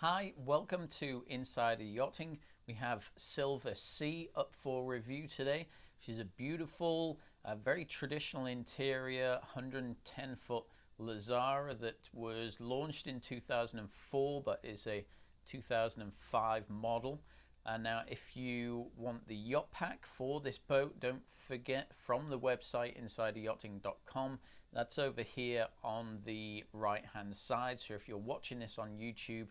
Hi, welcome to Insider Yachting. We have Silver Sea up for review today. She's a beautiful, very traditional interior, 110-foot Lazzara that was launched in 2004 but is a 2005 model. Now, if you want the yacht pack for this boat, don't forget from the website insideryachting.com. That's over here on the right hand side. So if you're watching this on YouTube,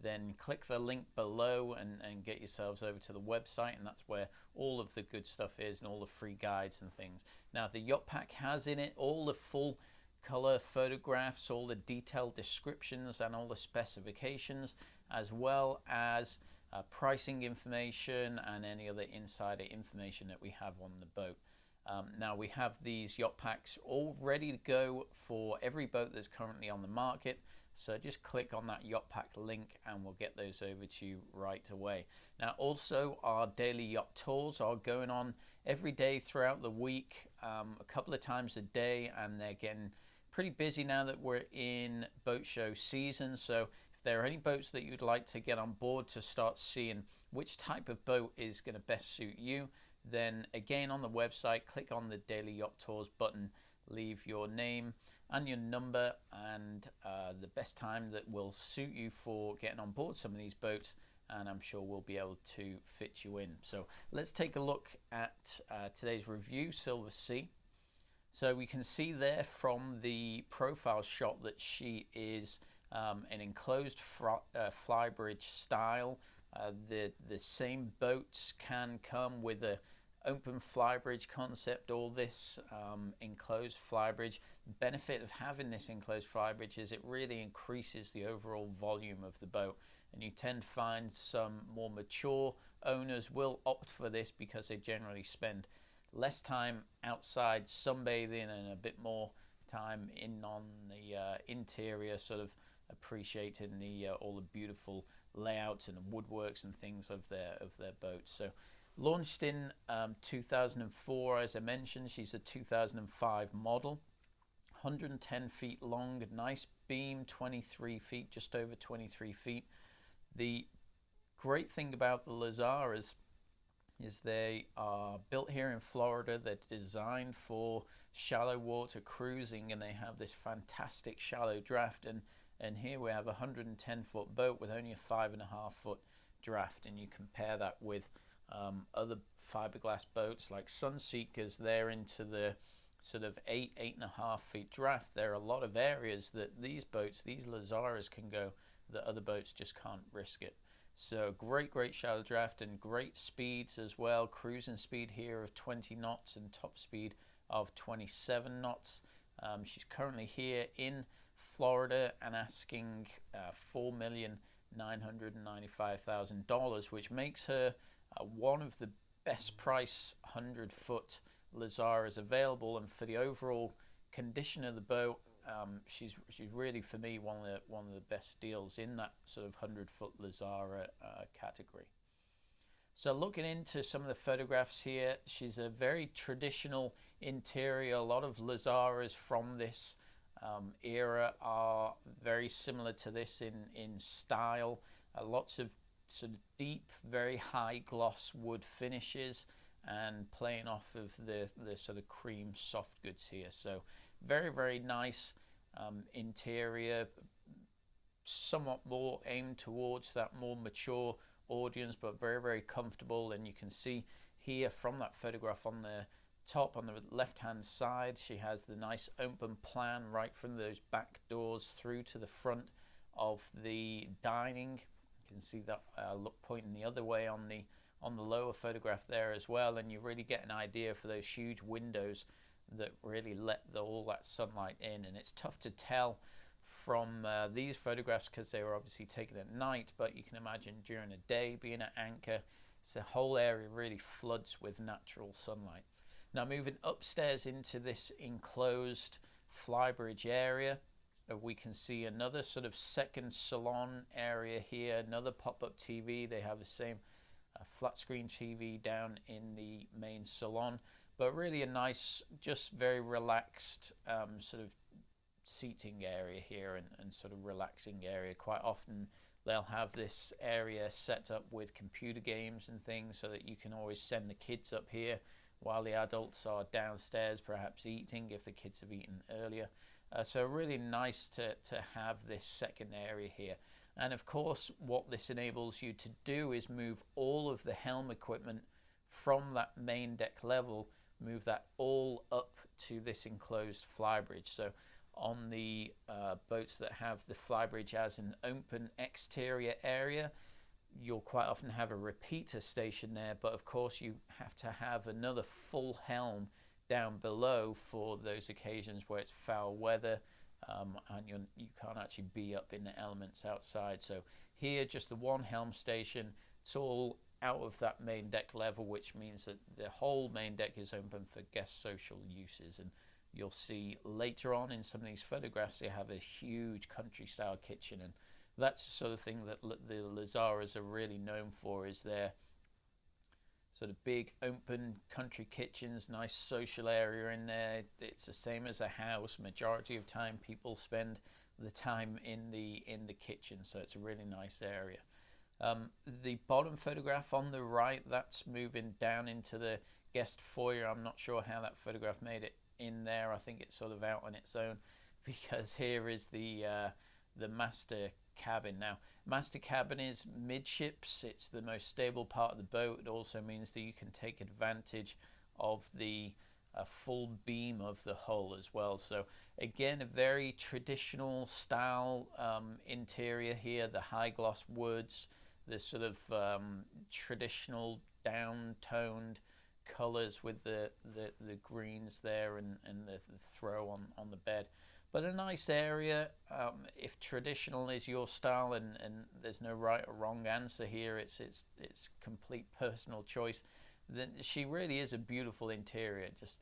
then click the link below and get yourselves over to the website, and that's where all of the good stuff is and all the free guides and things. Now, the yacht pack has in it all the full color photographs, all the detailed descriptions and all the specifications, as well as pricing information and any other insider information that we have on the boat. Now we have these yacht packs all ready to go for every boat that's currently on the market. So just click on that yacht pack link and we'll get those over to you right away. Now also our daily yacht tours are going on every day throughout the week, a couple of times a day, and they're getting pretty busy now that we're in boat show season. So if there are any boats that you'd like to get on board to start seeing which type of boat is going to best suit you, then again on the website, click on the Daily Yacht Tours button, leave your name and your number and the best time that will suit you for getting on board some of these boats, and I'm sure we'll be able to fit you in. So let's take a look at today's review, Silver Sea. So we can see there from the profile shot that she is an enclosed flybridge style. The same boats can come with a open flybridge concept or this enclosed flybridge. The benefit of having this enclosed flybridge is it really increases the overall volume of the boat, and you tend to find some more mature owners will opt for this because they generally spend less time outside sunbathing and a bit more time in on the interior, sort of appreciating the all the beautiful layouts and the woodworks and things of their boats. So launched in 2004, as I mentioned. She's a 2005 model, 110 feet long, nice beam, 23 feet, just over 23 feet. The great thing about the Lazzaras is they are built here in Florida. They're designed for shallow water cruising, and they have this fantastic shallow draft. And here we have a 110-foot boat with only a 5.5-foot draft, and you compare that with other fiberglass boats like Sunseekers. They're into the sort of 8.5 feet draft. There are a lot of areas that these boats, these Lazzaras, can go that other boats just can't risk it. So great shallow draft and great speeds as well. Cruising speed here of 20 knots and top speed of 27 knots. She's currently here in Florida and asking $4,995,000, which makes her one of the best price 100-foot Lazzaras available. And for the overall condition of the boat, she's really, for me, one of the best deals in that sort of 100-foot Lazzara category. So looking into some of the photographs here, she's a very traditional interior. A lot of Lazzaras from this era are very similar to this in style. Lots of sort of deep, very high gloss wood finishes and playing off of the sort of cream soft goods here. So very nice interior, somewhat more aimed towards that more mature audience, but very comfortable. And you can see here from that photograph on the top, on the left hand side, she has the nice open plan right from those back doors through to the front of the dining. You can see that look pointing the other way on the lower photograph there as well, and you really get an idea for those huge windows that really let all that sunlight in. And it's tough to tell from these photographs because they were obviously taken at night, but you can imagine during a day being at anchor, so the whole area really floods with natural sunlight. Now moving upstairs into this enclosed flybridge area, we can see another sort of second salon area here, another pop-up TV. They have the same flat screen TV down in the main salon, but really a nice, just very relaxed sort of seating area here and sort of relaxing area. Quite often they'll have this area set up with computer games and things so that you can always send the kids up here while the adults are downstairs, perhaps eating if the kids have eaten earlier. So really nice to have this second area here. And of course, what this enables you to do is move all of the helm equipment from that main deck level, move that all up to this enclosed flybridge. So on the boats that have the flybridge as an open exterior area, you'll quite often have a repeater station there, but of course you have to have another full helm down below for those occasions where it's foul weather, and you can't actually be up in the elements outside. So here, just the one helm station. It's all out of that main deck level, which means that the whole main deck is open for guest social uses. And you'll see later on in some of these photographs they have a huge country style kitchen, and that's the sort of thing that the Lazzaras are really known for, is their sort of big open country kitchens, nice social area in there. It's the same as a house. Majority of time people spend the time in the kitchen, so it's a really nice area. The bottom photograph on the right, that's moving down into the guest foyer. I'm not sure how that photograph made it in there. I think it's sort of out on its own, because here is the master cabin. Now, master cabin is midships. It's the most stable part of the boat. It also means that you can take advantage of the full beam of the hull as well. So again, a very traditional style interior here. The high gloss woods, the sort of traditional down-toned colors with the greens there, and the throw on the bed. But a nice area. If traditional is your style, and there's no right or wrong answer here, it's complete personal choice, then she really is a beautiful interior. Just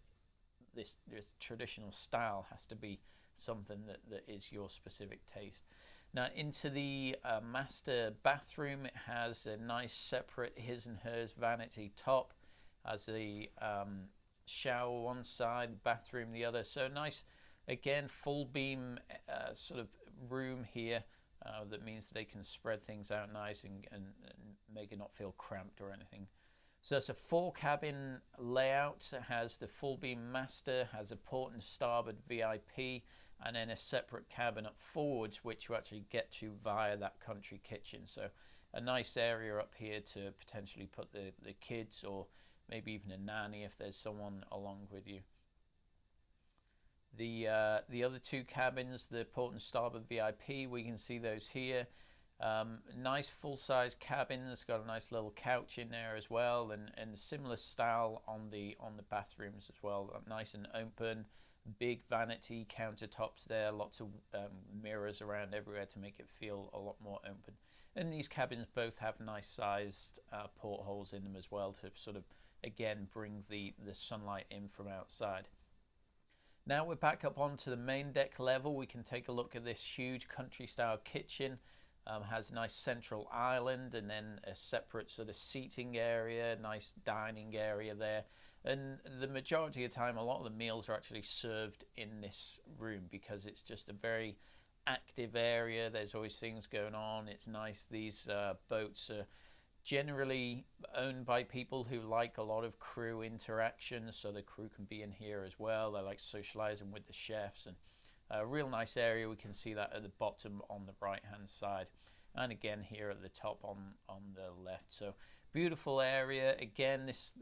this traditional style has to be something that is your specific taste. Now, into the master bathroom, it has a nice separate his and hers vanity top, has a shower one side, bathroom the other. So nice. Again, full beam sort of room here. That means they can spread things out nice and make it not feel cramped or anything. So it's a 4-cabin layout. It has the full beam master, has a port and starboard VIP, and then a separate cabin up forwards, which you actually get to via that country kitchen. So a nice area up here to potentially put the kids, or maybe even a nanny if there's someone along with you. The other 2 cabins, the port and starboard VIP, we can see those here. Nice full-size cabins, got a nice little couch in there as well, and similar style on the bathrooms as well. Nice and open, big vanity countertops there, lots of mirrors around everywhere to make it feel a lot more open. And these cabins both have nice sized portholes in them as well, to sort of again bring the sunlight in from outside. Now we're back up onto the main deck level. We can take a look at this huge country style kitchen. Has a nice central island, and then a separate sort of seating area, nice dining area there. And the majority of the time, a lot of the meals are actually served in this room, because it's just a very active area. There's always things going on. It's nice. These boats are generally owned by people who like a lot of crew interaction, so the crew can be in here as well. They like socializing with the chefs, and a real nice area. We can see that at the bottom on the right hand side, and again here at the top on the left. So beautiful area. Again, this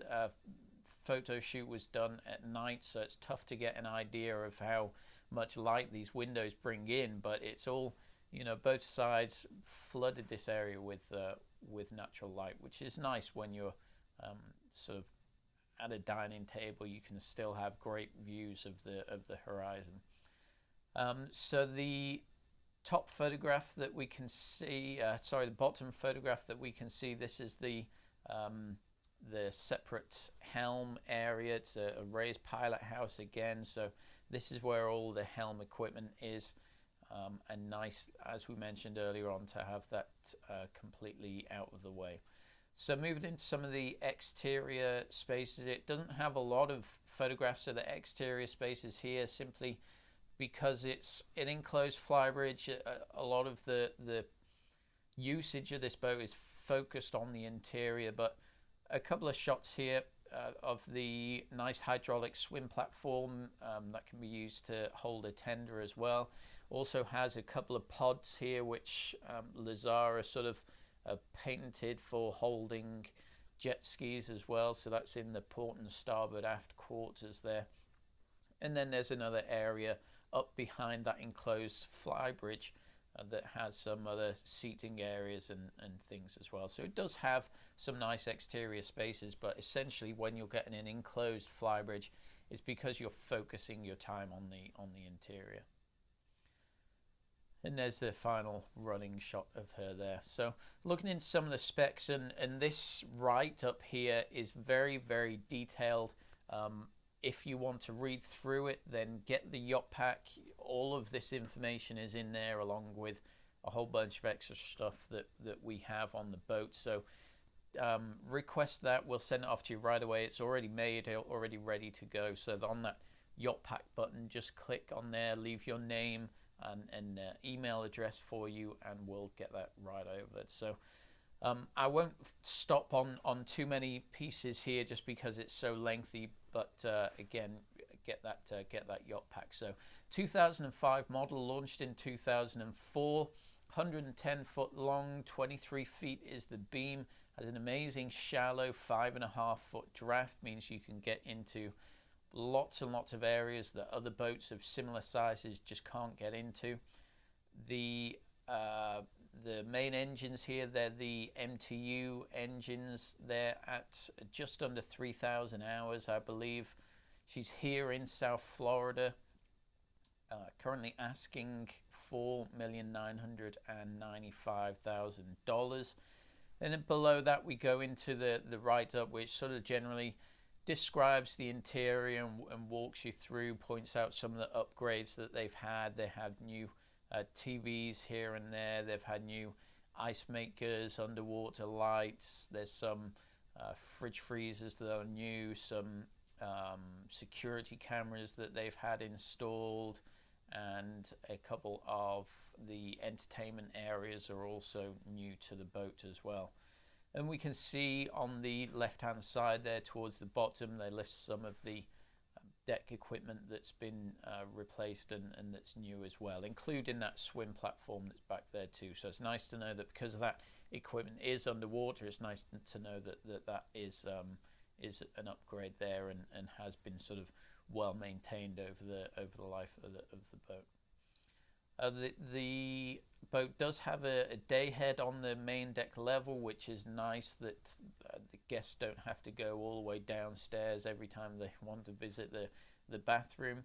photo shoot was done at night, so it's tough to get an idea of how much light these windows bring in, but it's all, you know, both sides flooded this area with natural light, which is nice when you're sort of at a dining table. You can still have great views of the horizon. So the top photograph that we can see, the bottom photograph that we can see, this is the separate helm area. It's a raised pilot house again, so this is where all the helm equipment is. And nice, as we mentioned earlier on, to have that completely out of the way. So moving into some of the exterior spaces, it doesn't have a lot of photographs of the exterior spaces here, simply because it's an enclosed flybridge. A lot of the usage of this boat is focused on the interior, but a couple of shots here of the nice hydraulic swim platform that can be used to hold a tender as well. Also has a couple of pods here which Lazzara sort of patented for holding jet skis as well, so that's in the port and starboard aft quarters there. And then there's another area up behind that enclosed flybridge that has some other seating areas and things as well. So it does have some nice exterior spaces, but essentially when you're getting an enclosed flybridge, it's because you're focusing your time on the interior. And there's the final running shot of her there. So looking into some of the specs, and this right up here is very, very detailed. If you want to read through it, then get the yacht pack. All of this information is in there, along with a whole bunch of extra stuff that we have on the boat. So request that. We'll send it off to you right away. It's already made, already ready to go. So on that yacht pack button, just click on there, leave your name and email address for you, and we'll get that right over. So I won't stop on too many pieces here just because it's so lengthy, but again, get that yacht pack. So 2005 model, launched in 2004, 110 foot long, 23 feet is the beam, has an amazing shallow 5.5 foot draft, means you can get into lots and lots of areas that other boats of similar sizes just can't get into. The main engines here, they're the MTU engines. They're at just under 3,000 hours, I believe. She's here in South Florida, currently asking $4,995,000. And then below that we go into the write-up, which sort of generally describes the interior and walks you through, points out some of the upgrades that they've had. They have new TVs here and there. They've had new ice makers, underwater lights. There's some fridge freezers that are new, some security cameras that they've had installed, and a couple of the entertainment areas are also new to the boat as well. And we can see on the left hand side there towards the bottom, they list some of the deck equipment that's been replaced and that's new as well, including that swim platform that's back there too. So it's nice to know that because that equipment is underwater, it's nice to know that is an upgrade there and has been sort of well maintained over the life of the boat. The boat does have a day head on the main deck level, which is nice that the guests don't have to go all the way downstairs every time they want to visit the bathroom.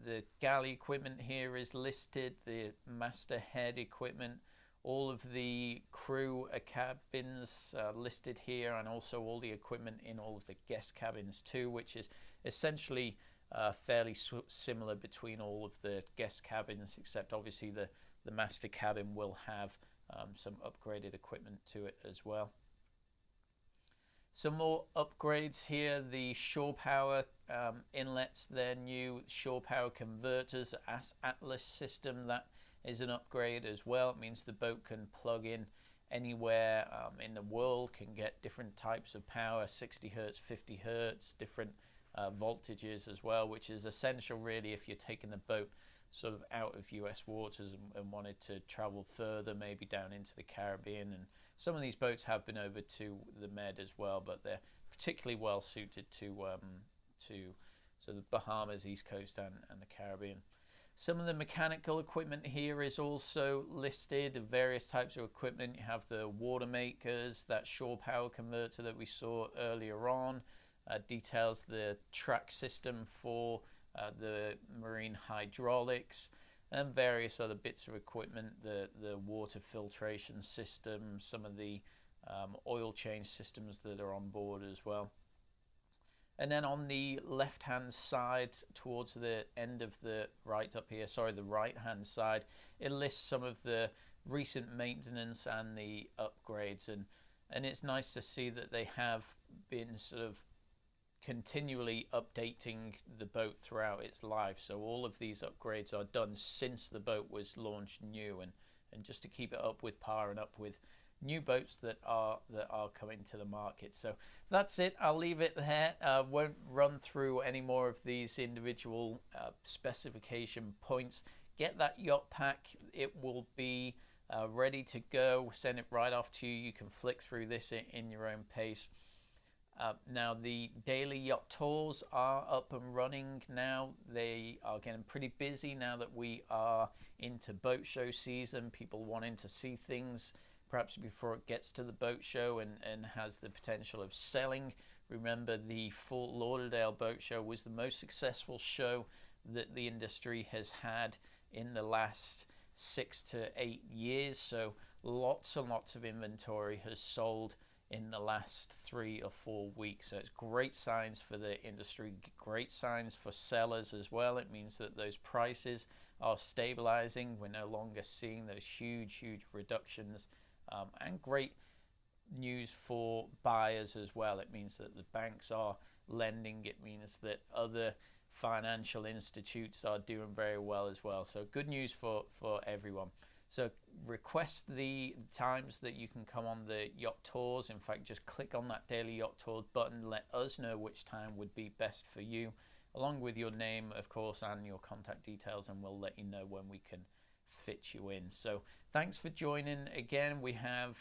The galley equipment here is listed, the masthead equipment, all of the crew cabins listed here, and also all the equipment in all of the guest cabins too, which is essentially fairly similar between all of the guest cabins, except obviously the master cabin will have some upgraded equipment to it as well. Some more upgrades here. The shore power inlets, they're new. Shore power converters, Atlas system, that is an upgrade as well. It means the boat can plug in anywhere in the world, can get different types of power, 60 hertz, 50 hertz, different voltages as well, which is essential really if you're taking the boat sort of out of US waters and wanted to travel further, maybe down into the Caribbean. And some of these boats have been over to the Med as well, but they're particularly well suited to so the Bahamas, East Coast and the Caribbean. Some of the mechanical equipment here is also listed, various types of equipment. You have the water makers, that shore power converter that we saw earlier on, details the track system for the marine hydraulics, and various other bits of equipment, the water filtration system, some of the oil change systems that are on board as well. And then on the left hand side towards the end of the right hand side, it lists some of the recent maintenance and the upgrades, and it's nice to see that they have been sort of continually updating the boat throughout its life. So all of these upgrades are done since the boat was launched new, and just to keep it up with par and up with new boats that are coming to the market. So that's it. I'll leave it there. Won't run through any more of these individual specification points. Get that yacht pack. It will be ready to go. Send it right off to you. You can flick through this in your own pace. Now the daily yacht tours are up and running now. They are getting pretty busy now that we are into boat show season. People wanting to see things perhaps before it gets to the boat show and has the potential of selling. Remember, the Fort Lauderdale Boat Show was the most successful show that the industry has had in the last 6 to 8 years. So lots and lots of inventory has sold in the last 3 or 4 weeks. So it's great signs for the industry, great signs for sellers as well. It means that those prices are stabilizing. We're no longer seeing those huge reductions. And great news for buyers as well. It means that the banks are lending. It means that other financial institutes are doing very well as well. So good news for everyone. So request the times that you can come on the yacht tours. In fact, just click on that daily yacht tour button. Let us know which time would be best for you, along with your name, of course, and your contact details, and we'll let you know when we can fit you in. So thanks for joining again. We have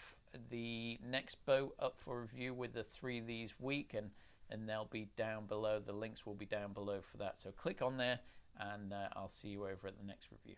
the next boat up for review with the 3 these week, and they'll be down below. The links will be down below for that. So click on there, and I'll see you over at the next review.